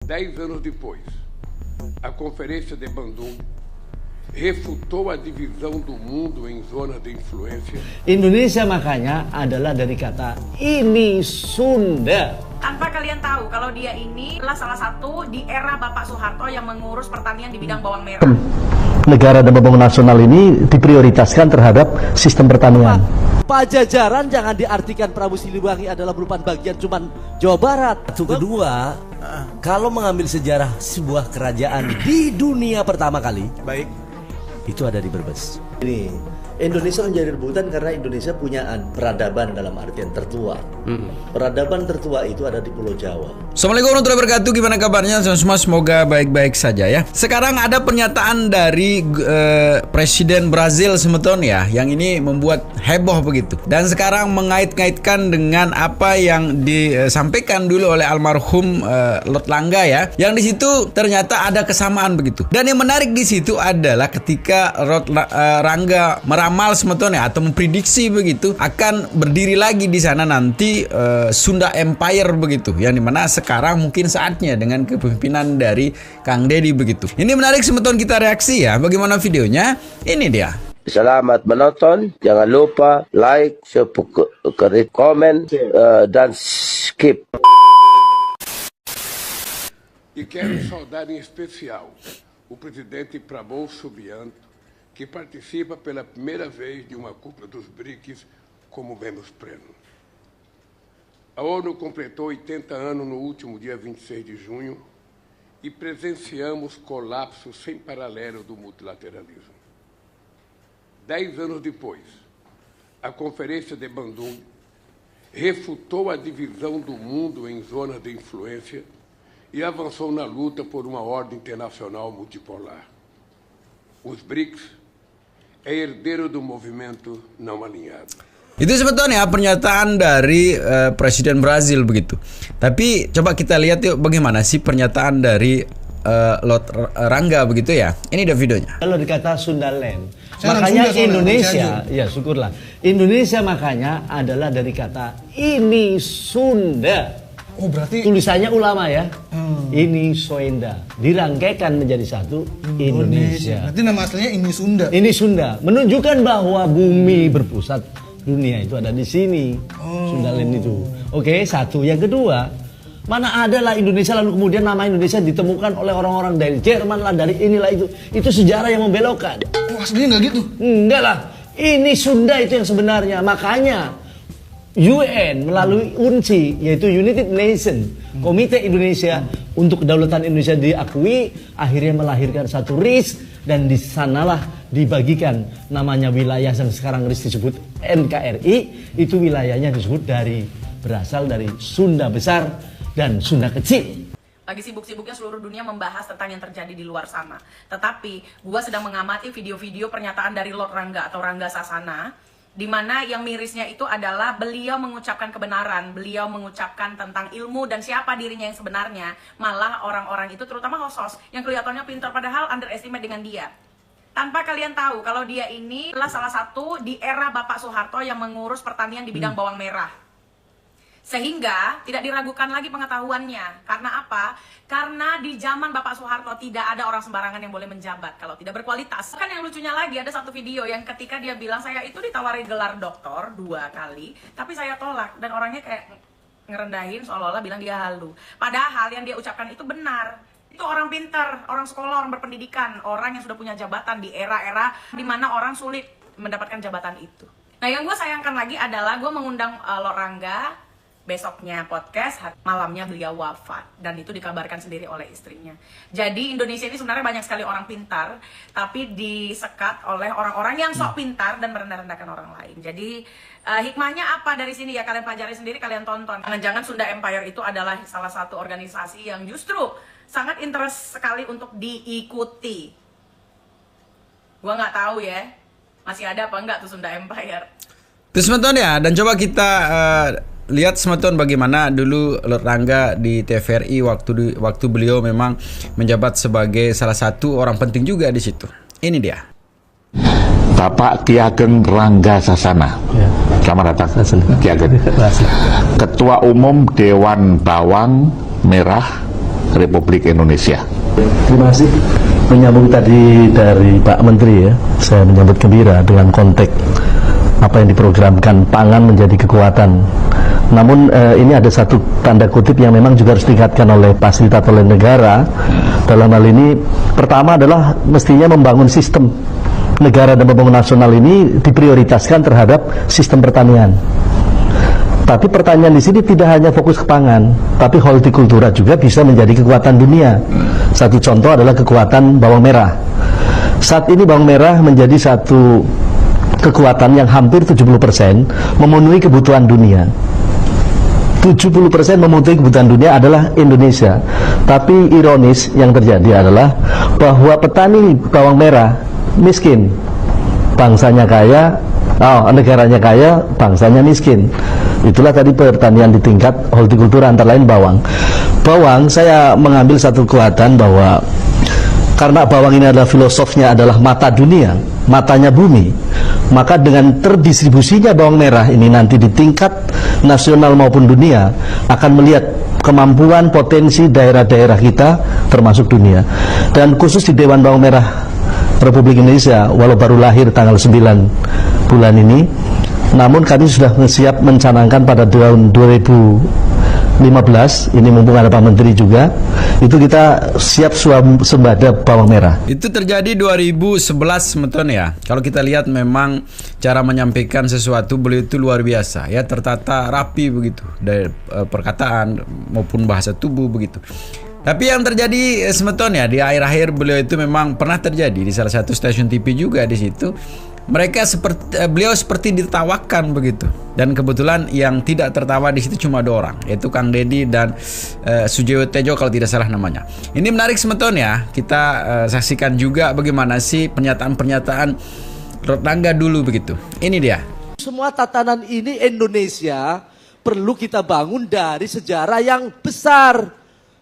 10 anos depois, a Conferência de Bandung refutou a divisão do mundo em zonas de influência. Indonesia makanya adalah dari kata ini Sunda. Tanpa kalian tahu kalau dia ini adalah salah satu di era Bapak Soeharto yang mengurus pertanian di bidang bawang merah. Negara dan pembangunan nasional ini diprioritaskan terhadap sistem pertanian. Pajajaran jangan diartikan Prabu Siliwangi adalah merupakan bagian cuman Jawa Barat. Kedua, kalau mengambil sejarah sebuah kerajaan di dunia pertama kali, Baik. itu ada di Brebes. Ini Indonesia menjadi rebutan karena Indonesia punya peradaban dalam artian tertua. Peradaban tertua itu ada di Pulau Jawa. Assalamualaikum warahmatullahi wabarakatuh. Gimana kabarnya semua? Semoga baik-baik saja ya. Sekarang ada pernyataan dari Presiden Brazil semeton ya, yang ini membuat heboh begitu. Dan sekarang mengait-ngaitkan dengan apa yang disampaikan dulu oleh almarhum Lord Rangga ya. Yang di situ ternyata ada kesamaan begitu. Dan yang menarik di situ adalah ketika Lord Rangga meramal semeton ya, atau memprediksi begitu akan berdiri lagi di sana nanti Sunda Empire begitu, yang dimana sekarang mungkin saatnya dengan kepemimpinan dari Kang Deddy begitu. Ini menarik semeton, kita reaksi ya. Bagaimana videonya? Ini dia. Selamat menonton, jangan lupa like, subscribe, komen, dan skip. E quero saudar em especial o presidente Prabowo Subianto, que participa pela primeira vez de uma cúpula dos BRICS como membro pleno. A ONU completou 80 anos no último dia 26 de junho e presenciamos colapso sem paralelo do multilateralismo. 10 anos depois, a Conferência de Bandung refutou a divisão do mundo em zonas de influência e avançou na luta por uma ordem internacional multipolar. Os BRICS é herdeiro do movimento não alinhado. Itu sebetulnya pernyataan dari Presiden Brazil begitu. Tapi coba kita lihat yuk bagaimana sih pernyataan dari Lord Rangga begitu ya. Ini ada videonya. Kalau dikata Sundaland, makanya Sunda, Indonesia, ya syukurlah. Indonesia makanya adalah dari kata ini Sunda. Oh berarti tulisannya ulama ya. Ini Soenda dirangkaikan menjadi satu Indonesia. Berarti nama aslinya ini Sunda. Ini Sunda menunjukkan bahwa bumi berpusat dunia itu ada di sini. Sundaland itu. Oke, satu. Yang kedua, mana ada lah Indonesia lalu kemudian nama Indonesia ditemukan oleh orang-orang dari Jerman lah, dari inilah itu. Itu sejarah yang membelokkan. Oh, aslinya nggak gitu? Enggak lah. Ini Sunda itu yang sebenarnya. Makanya UN melalui UNSI, yaitu United Nations, Komite Indonesia untuk Kedaulatan Indonesia diakui, akhirnya melahirkan satu RIS, dan di sanalah dibagikan namanya wilayah yang sekarang RIS disebut NKRI. Itu wilayahnya disebut berasal dari Sunda Besar dan Sunda Kecil. Lagi sibuk-sibuknya seluruh dunia membahas tentang yang terjadi di luar sana. Tetapi gua sedang mengamati video-video pernyataan dari Lord Rangga atau Rangga Sasana, di mana yang mirisnya itu adalah beliau mengucapkan kebenaran, beliau mengucapkan tentang ilmu dan siapa dirinya yang sebenarnya. Malah orang-orang itu, terutama host-host yang kelihatannya pintar padahal underestimate dengan dia. Tanpa kalian tahu kalau dia ini adalah salah satu di era Bapak Soeharto yang mengurus pertanian di bidang bawang merah. Sehingga tidak diragukan lagi pengetahuannya. Karena apa? Karena di zaman Bapak Soeharto tidak ada orang sembarangan yang boleh menjabat kalau tidak berkualitas. Kan yang lucunya lagi ada satu video yang ketika dia bilang saya itu ditawari gelar doktor 2 kali, tapi saya tolak, dan orangnya kayak ngerendahin seolah-olah bilang dia halu. Padahal yang dia ucapkan itu benar. Itu orang pintar, orang sekolah, orang berpendidikan, orang yang sudah punya jabatan di era-era di mana orang sulit mendapatkan jabatan itu. Nah yang gue sayangkan lagi adalah gue mengundang Lord Rangga. Besoknya podcast, malamnya beliau wafat. Dan itu dikabarkan sendiri oleh istrinya. Jadi Indonesia ini sebenarnya banyak sekali orang pintar, tapi disekat oleh orang-orang yang sok pintar dan merendah-rendahkan orang lain. Jadi hikmahnya apa dari sini ya, kalian pelajari sendiri, kalian tonton. Jangan-jangan Sunda Empire itu adalah salah satu organisasi yang justru sangat interest sekali untuk diikuti. Gua nggak tahu ya, masih ada apa enggak tuh Sunda Empire. Terus menonton ya, dan coba kita lihat semeton bagaimana dulu Lord Rangga di TVRI waktu beliau memang menjabat sebagai salah satu orang penting juga di situ. Ini dia. Bapak Ki Ageng Rangga Sasana. Selamat datang Ki Ageng. Ketua Umum Dewan Bawang Merah Republik Indonesia. Terima kasih. Menyambung tadi dari Pak Menteri ya, saya menyambut gembira dengan konteks apa yang diprogramkan, pangan menjadi kekuatan. Namun ini ada satu tanda kutip yang memang juga harus diingatkan oleh fasilitator oleh negara. Dalam hal ini, pertama adalah mestinya membangun sistem negara dan pembangunan nasional ini diprioritaskan terhadap sistem pertanian. Tapi pertanian di sini tidak hanya fokus ke pangan, tapi hortikultura juga bisa menjadi kekuatan dunia. Satu contoh adalah kekuatan bawang merah. Saat ini bawang merah menjadi satu kekuatan yang hampir 70% memenuhi kebutuhan dunia. 70% memenuhi kebutuhan dunia adalah Indonesia. Tapi ironis yang terjadi adalah bahwa petani bawang merah miskin, bangsanya kaya, negaranya kaya, bangsanya miskin. Itulah tadi pertanian di tingkat hortikultura, antara lain bawang. Bawang, saya mengambil satu kekuatan bahwa karena bawang ini adalah filosofnya adalah mata dunia, matanya bumi, maka dengan terdistribusinya bawang merah ini nanti di tingkat nasional maupun dunia akan melihat kemampuan potensi daerah-daerah kita termasuk dunia. Dan khusus di Dewan Bawang Merah Republik Indonesia, walau baru lahir tanggal 9 bulan ini, namun kami sudah siap mencanangkan pada tahun 2015, ini mumpung ada Pak Menteri juga, itu kita siap swasembada bawang merah. Itu terjadi 2011 Meton ya. Kalau kita lihat memang cara menyampaikan sesuatu beliau itu luar biasa ya, tertata rapi begitu dari perkataan maupun bahasa tubuh begitu. Tapi yang terjadi Semeton ya, di akhir-akhir beliau itu memang pernah terjadi di salah satu stasiun TV juga di situ. Beliau seperti ditertawakan begitu. Dan kebetulan yang tidak tertawa di situ cuma 2 orang, yaitu Kang Deddy dan Sujiwo Tejo kalau tidak salah namanya. Ini menarik Semeton ya. Kita saksikan juga bagaimana sih pernyataan-pernyataan Rotangga dulu begitu. Ini dia. Semua tatanan ini Indonesia perlu kita bangun dari sejarah yang besar,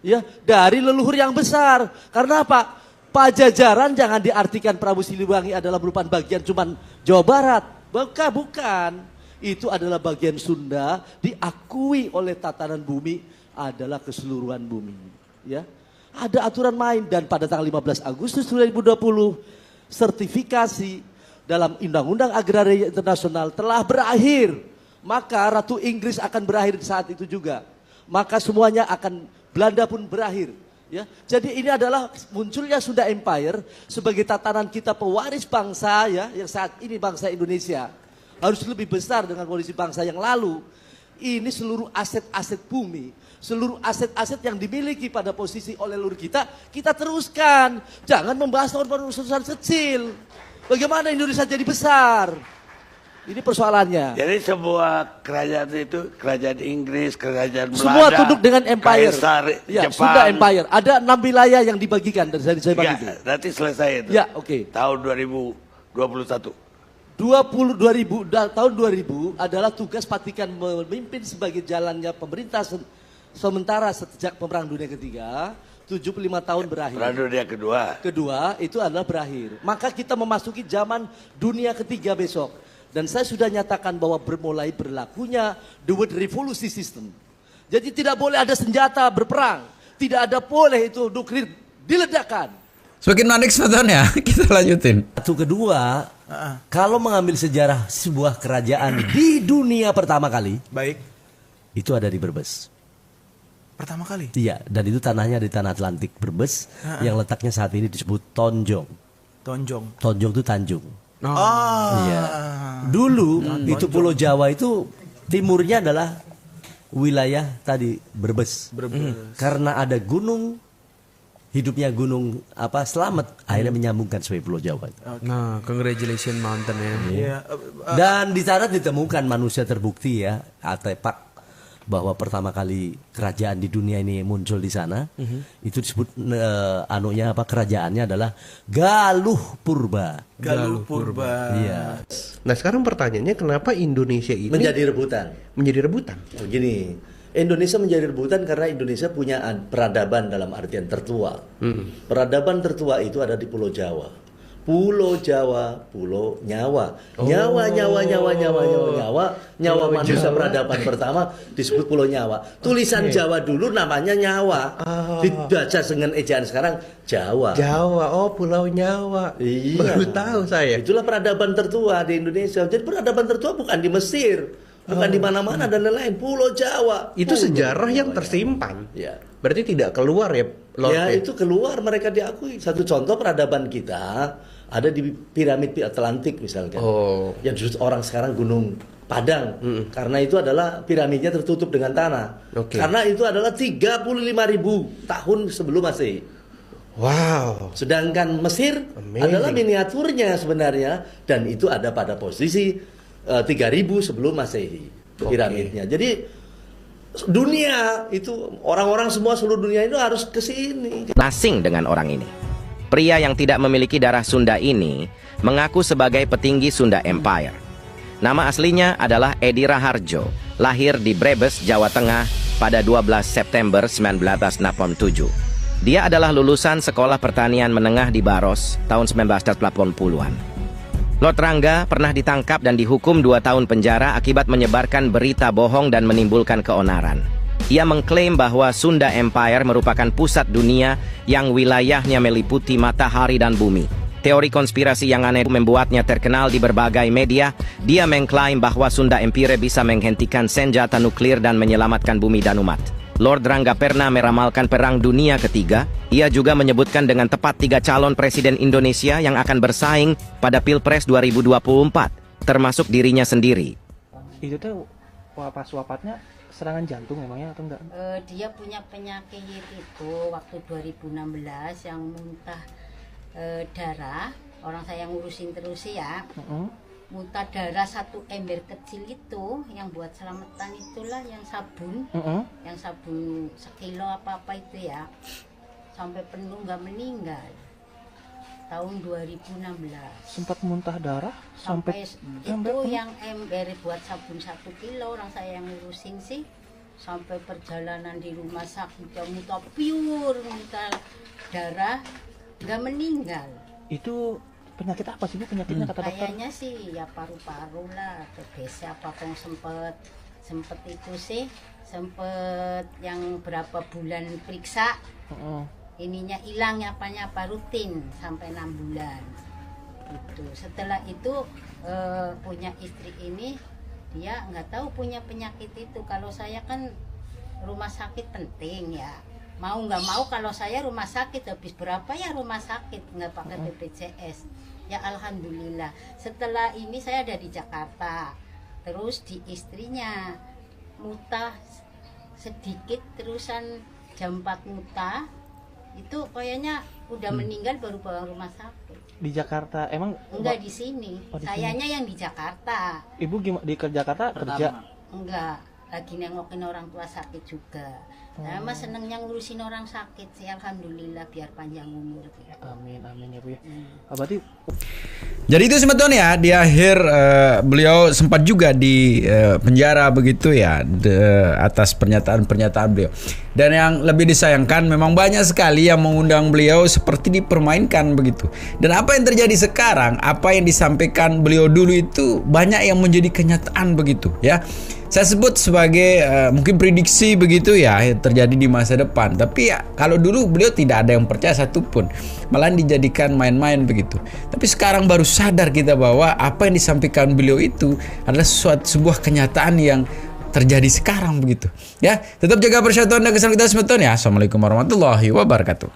ya, dari leluhur yang besar. Karena apa? Pajajaran jangan diartikan Prabu Siliwangi adalah merupakan bagian cuman Jawa Barat. Bukan. Itu adalah bagian Sunda, diakui oleh tatanan bumi adalah keseluruhan bumi. Ya, ada aturan main, dan pada tanggal 15 Agustus 2020 sertifikasi dalam Undang-Undang Agraria Internasional telah berakhir. Maka Ratu Inggris akan berakhir saat itu juga. Maka semuanya akan, Belanda pun berakhir. Ya, jadi ini adalah munculnya Sunda Empire sebagai tatanan kita pewaris bangsa ya, yang saat ini bangsa Indonesia harus lebih besar dengan kondisi bangsa yang lalu. Ini seluruh aset-aset bumi, seluruh aset-aset yang dimiliki pada posisi oleh leluhur kita teruskan. Jangan membahas urusan kecil. Bagaimana Indonesia jadi besar? Ini persoalannya. Jadi sebuah kerajaan itu, kerajaan Inggris, kerajaan Belanda, semua tunduk dengan empire. Kaisar ya, Jepang. Sunda Empire. Ada 6 wilayah yang dibagikan dari saya bagi. Nanti selesai itu. Ya, oke. Tahun 2021. Tahun 2000 adalah tugas Vatikan memimpin sebagai jalannya pemerintah sementara sejak Perang Dunia Ketiga. 75 tahun berakhir. Perang Dunia Kedua itu adalah berakhir. Maka kita memasuki zaman dunia ketiga besok. Dan saya sudah nyatakan bahwa mulai berlakunya the world revolution system. Jadi tidak boleh ada senjata berperang. Tidak ada boleh itu nuklir diledakkan. Semakin menarik Semeton ya. Kita lanjutin. Satu kedua, kalau mengambil sejarah sebuah kerajaan di dunia pertama kali, baik, itu ada di Brebes. Pertama kali? Iya, dan itu tanahnya di tanah Atlantik Brebes, yang letaknya saat ini disebut Tonjong. Tonjong itu Tanjung. Iya. Dulu itu Pulau Jawa itu timurnya adalah wilayah tadi Brebes. Karena ada gunung, hidupnya gunung Slamet, akhirnya menyambungkan sebagai Pulau Jawa. Nah, congratulations mountain ya. Iya. Dan di sana ditemukan manusia terbukti ya, artefak bahwa pertama kali kerajaan di dunia ini muncul di sana. Itu disebut kerajaannya adalah Galuh Purba. Galuh Purba. Iya. Nah, sekarang pertanyaannya kenapa Indonesia ini menjadi rebutan? Begini, Indonesia menjadi rebutan karena Indonesia punya peradaban dalam artian tertua. Peradaban tertua itu ada di Pulau Jawa. Pulau Jawa, Pulau Nyawa. Nyawa manusia peradaban pertama disebut Pulau Nyawa. Tulisan Jawa dulu namanya Nyawa. Dibaca dengan ejaan sekarang Jawa. Jawa, Pulau Nyawa. Iya. Baru tahu saya. Itulah peradaban tertua di Indonesia. Jadi peradaban tertua bukan di Mesir, bukan di mana-mana dan lain-lain. Pulau Jawa. Itu Pulau sejarah yang Jawa. tersimpan. Ya. Berarti tidak keluar ya, Lord? Ya, itu keluar, mereka diakui. Satu contoh peradaban kita ada di piramid Atlantik misalkan. Yang disebut orang sekarang Gunung Padang. Karena itu adalah piramidnya tertutup dengan tanah. Karena itu adalah 35.000 tahun sebelum Masehi. Wow. Sedangkan Mesir adalah miniaturnya sebenarnya, dan itu ada pada posisi 3.000 sebelum Masehi piramidnya. Jadi dunia itu orang-orang semua seluruh dunia itu harus ke sini. Asing dengan orang ini. Pria yang tidak memiliki darah Sunda ini mengaku sebagai petinggi Sunda Empire. Nama aslinya adalah Edi Raharjo, lahir di Brebes, Jawa Tengah pada 12 September 1987. Dia adalah lulusan Sekolah Pertanian Menengah di Baros tahun 1980-an. Lord Rangga pernah ditangkap dan dihukum 2 tahun penjara akibat menyebarkan berita bohong dan menimbulkan keonaran. Ia mengklaim bahwa Sunda Empire merupakan pusat dunia yang wilayahnya meliputi matahari dan bumi. Teori konspirasi yang aneh membuatnya terkenal di berbagai media. Dia mengklaim bahwa Sunda Empire bisa menghentikan senjata nuklir dan menyelamatkan bumi dan umat. Lord Rangga pernah meramalkan Perang Dunia Ketiga. Ia juga menyebutkan dengan tepat 3 calon presiden Indonesia yang akan bersaing pada Pilpres 2024, termasuk dirinya sendiri. Itu tuh pas wafatnya serangan jantung memangnya atau enggak? Dia punya penyakit itu waktu 2016 yang muntah darah. Orang saya ngurusin terus ya. Muntah darah 1 ember kecil itu yang buat selamatan itulah, yang sabun, yang sabun sekilo apa-apa itu ya, sampai penuh nggak meninggal. Tahun 2016 sempat muntah darah sampai itu yang ember buat sabun 1 kilo. Orang saya yang ngurusin sih, sampai perjalanan di rumah sakit yang muntah pure, muntah darah nggak meninggal. Itu penyakit apa sih Bu? Penyakitnya kata dokter? Kayaknya sih ya paru-paru lah, TBC apa kong sempet itu sih, sempet yang berapa bulan periksa. Ininya hilang apanya apa rutin sampai 6 bulan itu. Setelah itu punya istri ini, dia nggak tahu punya penyakit itu. Kalau saya kan rumah sakit penting ya, mau nggak mau kalau saya rumah sakit habis berapa ya rumah sakit, nggak pakai BPJS ya. Alhamdulillah setelah ini saya ada di Jakarta, terus di istrinya muntah sedikit, terusan jam 4 muntah itu kayaknya udah meninggal, baru bawa rumah sakit. Di Jakarta emang? Enggak, di sini. Sayanya yang di Jakarta. Ibu gimana di Jakarta kerja? Enggak, lagi nengokin orang tua sakit juga. Nah, mas senengnya ngurusin orang sakit sih, alhamdulillah, biar panjang umur. Amin, amin ya Bu ya. Berarti jadi itu sebetulnya ya, di akhir beliau sempat juga di penjara begitu ya, atas pernyataan-pernyataan beliau. Dan yang lebih disayangkan memang banyak sekali yang mengundang beliau seperti dipermainkan begitu. Dan apa yang terjadi sekarang, apa yang disampaikan beliau dulu itu banyak yang menjadi kenyataan begitu ya. Saya sebut sebagai mungkin prediksi begitu ya terjadi di masa depan. Tapi ya kalau dulu beliau tidak ada yang percaya satupun, malah dijadikan main-main begitu. Tapi sekarang baru sadar kita bahwa apa yang disampaikan beliau itu adalah sebuah kenyataan yang terjadi sekarang begitu. Ya, tetap jaga persatuan dan kesatuan kita semeton ya. Assalamualaikum warahmatullahi wabarakatuh.